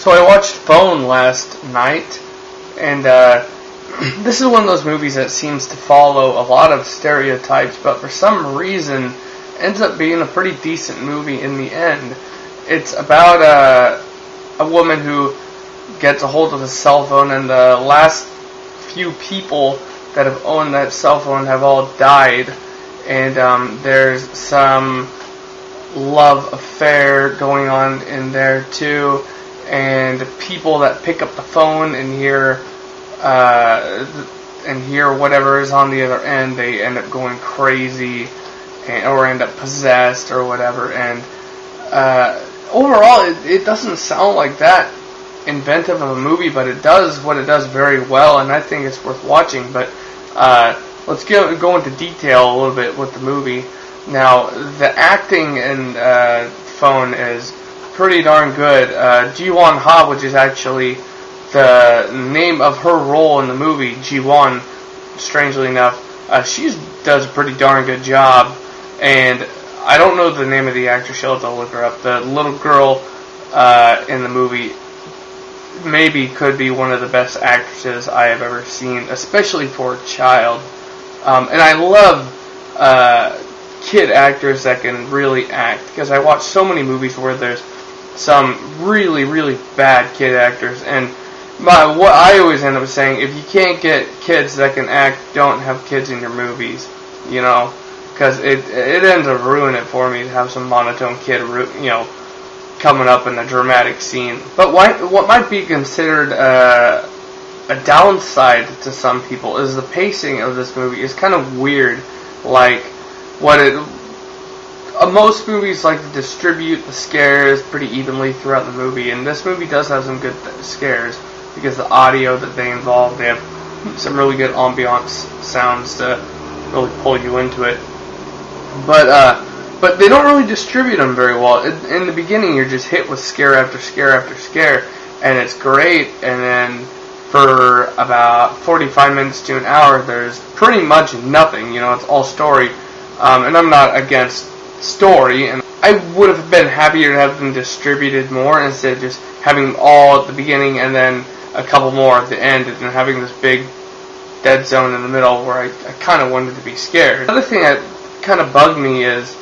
So I watched Phone last night, and this is one of those movies that seems to follow a lot of stereotypes, but for some reason ends up being a pretty decent movie in the end. It's about a woman who gets a hold of a cell phone, and the last few people that have owned that cell phone have all died, and there's some love affair going on in there too, and people that pick up the phone and hear whatever is on the other end, they end up going crazy or end up possessed or whatever. And overall, it doesn't sound like that inventive of a movie, but it does what it does very well, and I think it's worth watching. But let's go into detail a little bit with the movie. Now, the acting in Phone is pretty darn good. Ji-won Ha, which is actually the name of her role in the movie, Ji-won, strangely enough, she does a pretty darn good job. And I don't know the name of the actress, I'll have to look her up. The little girl in the movie maybe could be one of the best actresses I have ever seen, especially for a child. And I love kid actors that can really act, because I watch so many movies where there's some really, really bad kid actors, and what I always end up saying, if you can't get kids that can act, don't have kids in your movies, you know, because it ends up ruining it for me to have some monotone kid, you know, coming up in a dramatic scene. But what might be considered a downside to some people is the pacing of this movie is kind of weird. Like, most movies like to distribute the scares pretty evenly throughout the movie, and this movie does have some good scares because the audio that they involve, they have some really good ambiance sounds to really pull you into it. But they don't really distribute them very well. In the beginning, you're just hit with scare after scare after scare, and it's great, and then for about 45 minutes to an hour, there's pretty much nothing. You know, it's all story. And I'm not against story, and I would have been happier to have them distributed more instead of just having them all at the beginning and then a couple more at the end, and then having this big dead zone in the middle where I kind of wanted to be scared. Another thing that kind of bugged me is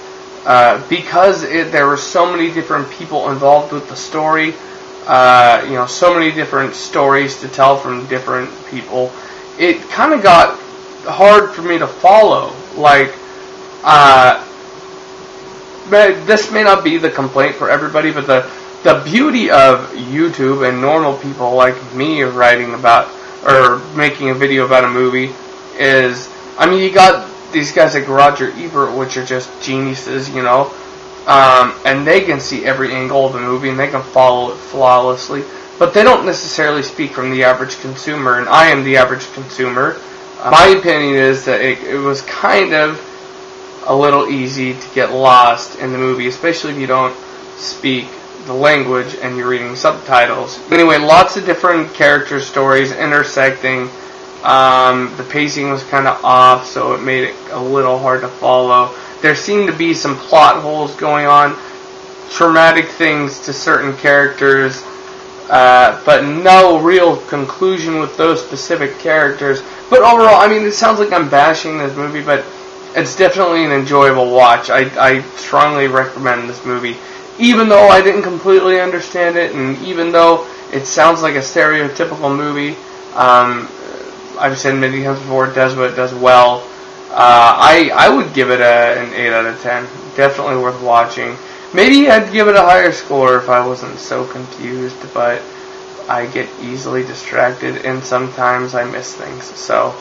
because there were so many different people involved with the story, you know, so many different stories to tell from different people, it kind of got hard for me to follow. Like, this may not be the complaint for everybody, but the beauty of YouTube and normal people like me writing about or making a video about a movie is, I mean, you got these guys like Roger Ebert, which are just geniuses, you know, and they can see every angle of the movie and they can follow it flawlessly, but they don't necessarily speak from the average consumer, and I am the average consumer. My opinion is that it was kind of a little easy to get lost in the movie, especially if you don't speak the language and you're reading subtitles. Anyway, lots of different character stories intersecting. The pacing was kind of off, so it made it a little hard to follow. There seemed to be some plot holes going on, traumatic things to certain characters, but no real conclusion with those specific characters. But overall, I mean, it sounds like I'm bashing this movie, but it's definitely an enjoyable watch. I strongly recommend this movie, even though I didn't completely understand it, and even though it sounds like a stereotypical movie. I've said many times before, it does what it does well. I would give it an 8 out of 10. Definitely worth watching. Maybe I'd give it a higher score if I wasn't so confused, but I get easily distracted, and sometimes I miss things. So,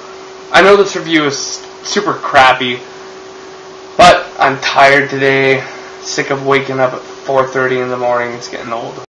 I know this review is super crappy, but I'm tired today, sick of waking up at 4:30 in the morning. It's getting old.